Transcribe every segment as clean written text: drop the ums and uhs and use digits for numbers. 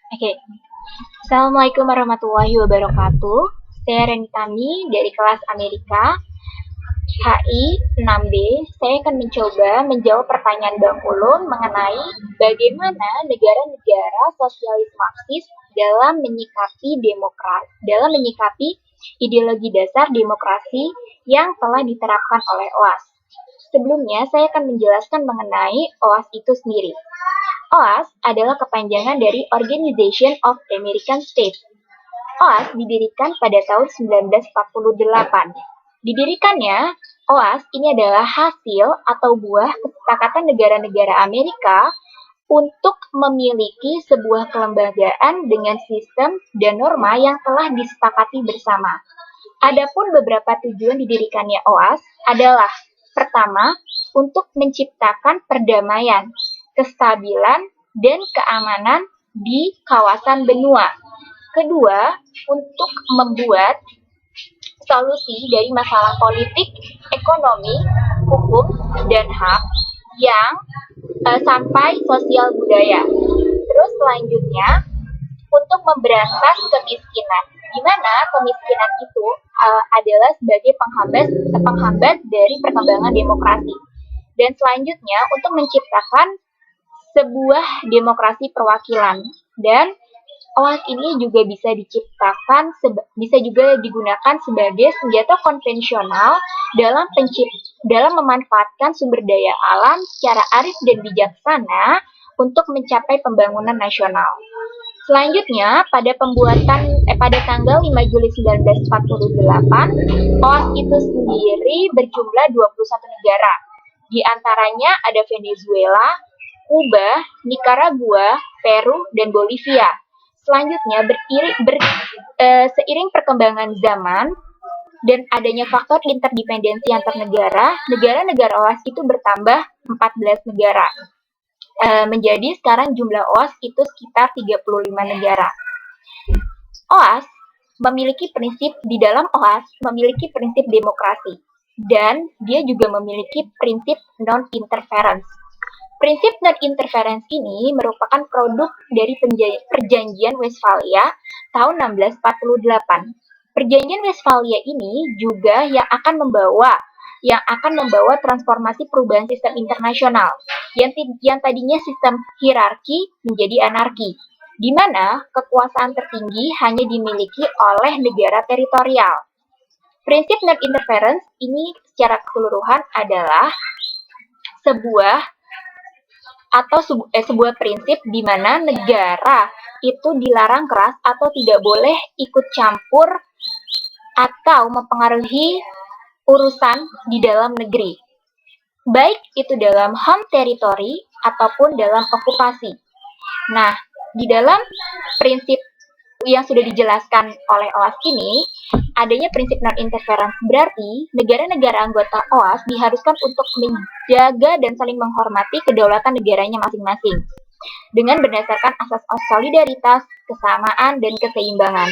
Oke, Assalamualaikum warahmatullahi wabarakatuh. Saya Renitami dari kelas Amerika HI 6B. Saya akan mencoba menjawab pertanyaan Bang Ulun mengenai bagaimana negara-negara sosialis Marxis dalam menyikapi ideologi dasar demokrasi yang telah diterapkan oleh OAS. Sebelumnya, saya akan menjelaskan mengenai OAS itu sendiri. OAS adalah kepanjangan dari Organization of American States. OAS didirikan pada tahun 1948. Didirikannya, OAS ini adalah hasil atau buah kesepakatan negara-negara Amerika untuk memiliki sebuah kelembagaan dengan sistem dan norma yang telah disepakati bersama. Adapun beberapa tujuan didirikannya OAS adalah: pertama, untuk menciptakan perdamaian, kestabilan, dan keamanan di kawasan benua. Kedua, untuk membuat solusi dari masalah politik, ekonomi, hukum, dan HAM yang sampai sosial budaya. Terus selanjutnya, untuk memberantas kemiskinan, di mana kemiskinan itu adalah sebagai penghambat dari perkembangan demokrasi. Dan selanjutnya, untuk menciptakan sebuah demokrasi perwakilan. Dan OAS ini juga bisa digunakan sebagai senjata konvensional dalam memanfaatkan sumber daya alam secara arif dan bijaksana untuk mencapai pembangunan nasional. Selanjutnya, pada tanggal 5 Juli 1948, OAS itu sendiri berjumlah 21 negara. Di antaranya ada Venezuela, Kuba, Nicaragua, Peru, dan Bolivia. Selanjutnya, seiring perkembangan zaman dan adanya faktor interdependensi antar negara, negara-negara OAS itu bertambah 14 negara. Menjadi sekarang jumlah OAS itu sekitar 35 negara. Di dalam OAS memiliki prinsip demokrasi, dan dia juga memiliki prinsip non-interference. Prinsip non-interference ini merupakan produk dari Perjanjian Westphalia tahun 1648. Perjanjian Westphalia ini juga yang akan membawa transformasi perubahan sistem internasional yang tadinya sistem hierarki menjadi anarki, di mana kekuasaan tertinggi hanya dimiliki oleh negara teritorial. Prinsip non-interference ini secara keseluruhan adalah sebuah prinsip di mana negara itu dilarang keras atau tidak boleh ikut campur atau mempengaruhi urusan di dalam negeri, baik itu dalam home territory ataupun dalam okupasi. Nah, di dalam prinsip yang sudah dijelaskan oleh OAS ini, adanya prinsip non-interference berarti negara-negara anggota OAS diharuskan untuk menjaga dan saling menghormati kedaulatan negaranya masing-masing dengan berdasarkan asas solidaritas, kesamaan, dan keseimbangan.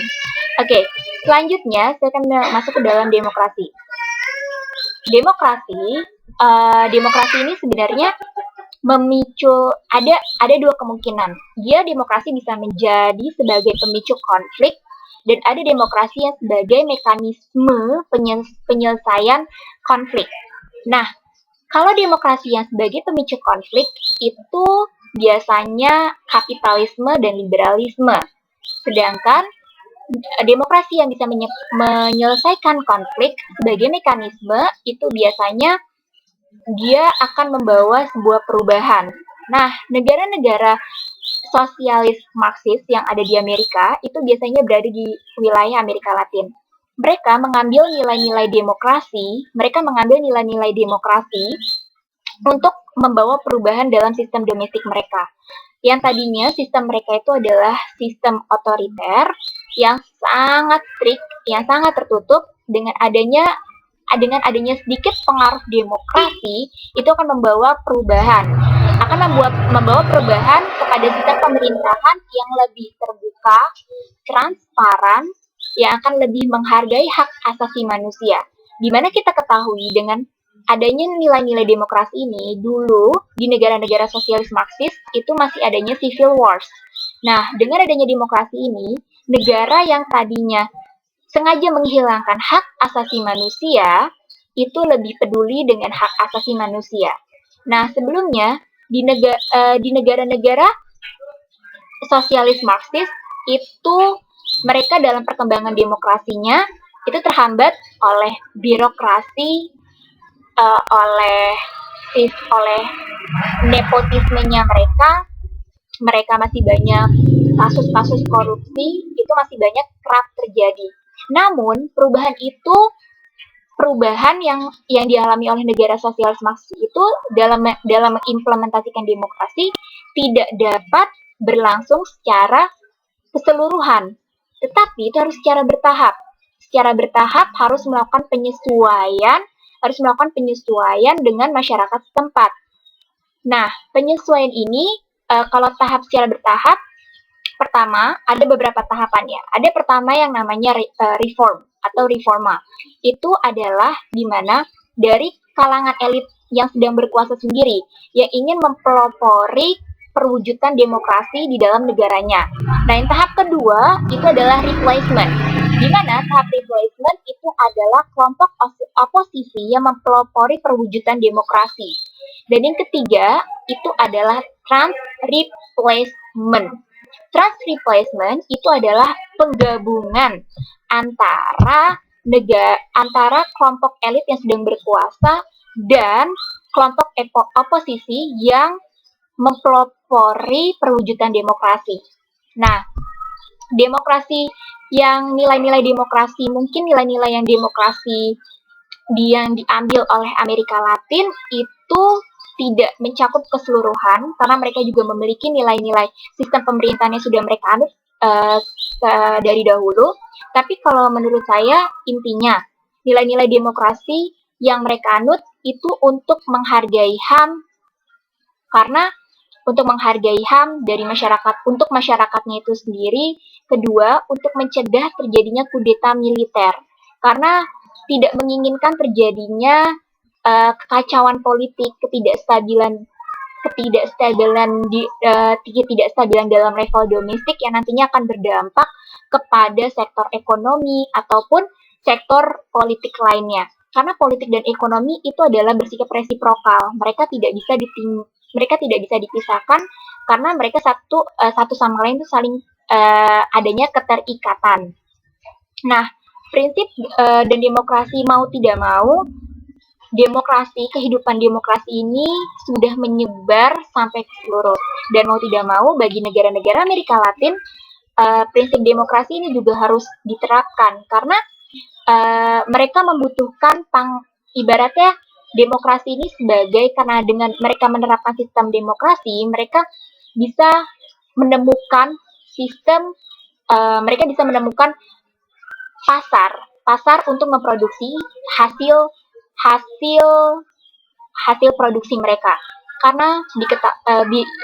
Oke, selanjutnya saya akan masuk ke dalam demokrasi. Demokrasi ini sebenarnya ada dua kemungkinan. Demokrasi bisa menjadi sebagai pemicu konflik, dan ada demokrasi yang sebagai mekanisme penyelesaian konflik. Nah, kalau demokrasi yang sebagai pemicu konflik itu biasanya kapitalisme dan liberalisme. Sedangkan demokrasi yang bisa menyelesaikan konflik sebagai mekanisme itu biasanya dia akan membawa sebuah perubahan. Nah, negara-negara sosialis Marxis yang ada di Amerika itu biasanya berada di wilayah Amerika Latin. Mereka mengambil nilai-nilai demokrasi untuk membawa perubahan dalam sistem domestik mereka. Yang tadinya sistem mereka itu adalah sistem otoriter yang sangat strict, yang sangat tertutup. Dengan adanya sedikit pengaruh demokrasi, itu akan membawa perubahan kepada sistem pemerintahan yang lebih terbuka, transparan, yang akan lebih menghargai hak asasi manusia. Di mana kita ketahui dengan adanya nilai-nilai demokrasi ini dulu di negara-negara sosialis Marxis itu masih adanya civil wars. Nah, dengan adanya demokrasi ini, negara yang tadinya sengaja menghilangkan hak asasi manusia itu lebih peduli dengan hak asasi manusia. Nah, sebelumnya di negara-negara sosialis Marxis itu mereka dalam perkembangan demokrasinya itu terhambat oleh birokrasi, oleh nepotismenya mereka masih banyak kasus-kasus korupsi, itu masih banyak kerap terjadi. Namun perubahan yang dialami oleh negara sosialis Marxis itu dalam mengimplementasikan demokrasi tidak dapat berlangsung secara keseluruhan, tetapi itu harus secara bertahap. Secara bertahap harus melakukan penyesuaian dengan masyarakat setempat. Nah, penyesuaian ini kalau tahap secara bertahap, pertama ada beberapa tahapannya. Ada pertama yang namanya reform atau reforma. Itu adalah di mana dari kalangan elit yang sedang berkuasa sendiri yang ingin mempelopori perwujudan demokrasi di dalam negaranya. Nah, yang tahap kedua itu adalah replacement. Di mana tahap replacement itu adalah kelompok oposisi yang mempelopori perwujudan demokrasi. Dan yang ketiga itu adalah trans replacement. Trust replacement itu adalah penggabungan antara kelompok elit yang sedang berkuasa dan kelompok oposisi yang mempelopori perwujudan demokrasi. Nah, demokrasi yang nilai-nilai demokrasi, mungkin nilai-nilai yang demokrasi yang diambil oleh Amerika Latin itu tidak mencakup keseluruhan karena mereka juga memiliki nilai-nilai sistem pemerintahan yang sudah mereka anut dari dahulu. Tapi kalau menurut saya intinya nilai-nilai demokrasi yang mereka anut itu untuk menghargai HAM, karena untuk menghargai HAM dari untuk masyarakatnya itu sendiri. Kedua, untuk mencegah terjadinya kudeta militer karena tidak menginginkan terjadinya kekacauan politik, ketidakstabilan dalam level domestik yang nantinya akan berdampak kepada sektor ekonomi ataupun sektor politik lainnya. Karena politik dan ekonomi itu adalah bersikap resiprokal. Mereka tidak bisa dipisahkan karena mereka satu sama lain itu saling adanya keterikatan. Nah, prinsip dan demokrasi mau tidak mau, kehidupan demokrasi ini sudah menyebar sampai ke seluruh. Dan mau tidak mau, bagi negara-negara Amerika Latin, prinsip demokrasi ini juga harus diterapkan karena mereka membutuhkan ibaratnya demokrasi ini karena dengan mereka menerapkan sistem demokrasi, mereka bisa menemukan pasar untuk memproduksi hasil produksi mereka. Karena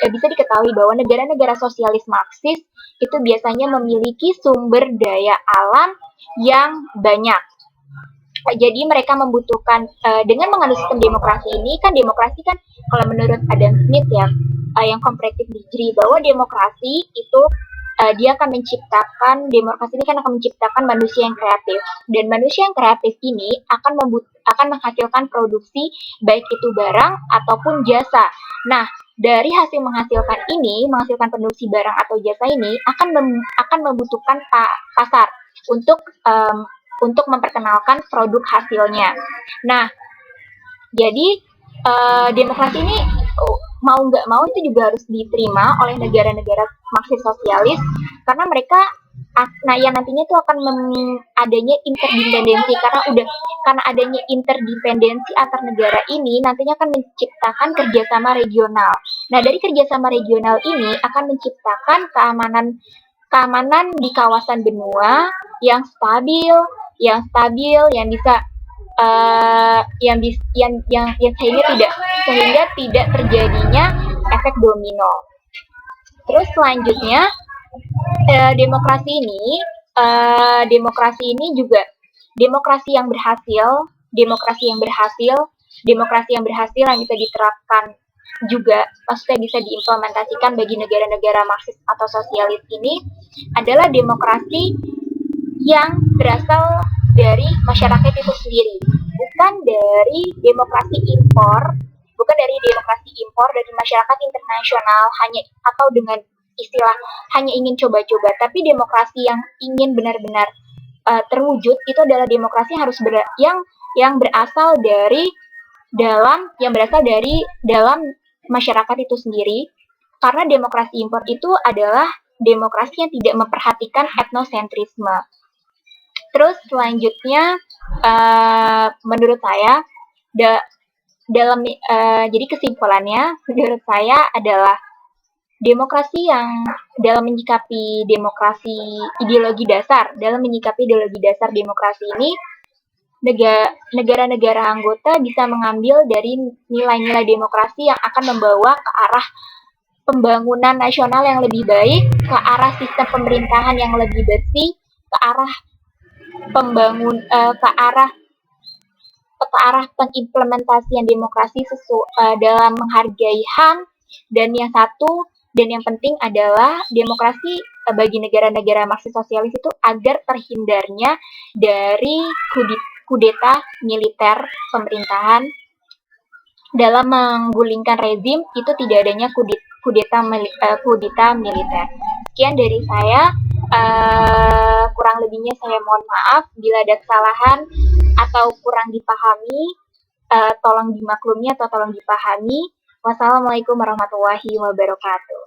bisa diketahui bahwa negara-negara sosialis Marxis itu biasanya memiliki sumber daya alam yang banyak. Jadi mereka membutuhkan dengan menganut sistem demokrasi ini, kan demokrasi kan kalau menurut Adam Smith ya, yang comparative degree, bahwa demokrasi itu demokrasi ini kan akan menciptakan manusia yang kreatif, dan manusia yang kreatif ini akan menghasilkan produksi baik itu barang ataupun jasa. Nah, dari hasil menghasilkan produksi barang atau jasa ini akan membutuhkan pasar untuk memperkenalkan produk hasilnya. Nah, jadi demokrasi ini mau nggak mau itu juga harus diterima oleh negara-negara Marxis sosialis karena mereka yang nantinya itu akan adanya interdependensi karena adanya interdependensi antar negara ini nantinya akan menciptakan kerjasama regional. Nah, dari kerjasama regional ini akan menciptakan keamanan di kawasan benua yang stabil yang bisa sehingga tidak terjadinya efek domino. Terus selanjutnya demokrasi ini juga demokrasi yang berhasil demokrasi yang berhasil yang bisa diterapkan juga, maksudnya bisa diimplementasikan bagi negara-negara Marxis atau sosialis ini adalah demokrasi yang berasal dari masyarakat itu sendiri, bukan dari demokrasi impor, bukan dari demokrasi impor dari masyarakat internasional hanya atau dengan istilah hanya ingin coba-coba, tapi demokrasi yang ingin benar-benar terwujud itu adalah demokrasi yang harus yang berasal dari dalam masyarakat itu sendiri, karena demokrasi impor itu adalah demokrasi yang tidak memperhatikan etnosentrisme. Terus selanjutnya menurut saya jadi kesimpulannya menurut saya adalah demokrasi yang dalam menyikapi ideologi dasar demokrasi ini, negara-negara anggota bisa mengambil dari nilai-nilai demokrasi yang akan membawa ke arah pembangunan nasional yang lebih baik, ke arah sistem pemerintahan yang lebih bersih, ke arah ke arah pengimplementasian demokrasi dalam menghargai HAM, dan yang penting adalah demokrasi bagi negara-negara Marxis sosialis itu agar terhindarnya dari kudeta militer pemerintahan dalam menggulingkan rezim, itu tidak adanya kudeta militer. Sekian dari saya. Kurang lebihnya saya mohon maaf bila ada kesalahan atau kurang dipahami, tolong dimaklumi atau tolong dipahami. Wassalamualaikum warahmatullahi wabarakatuh.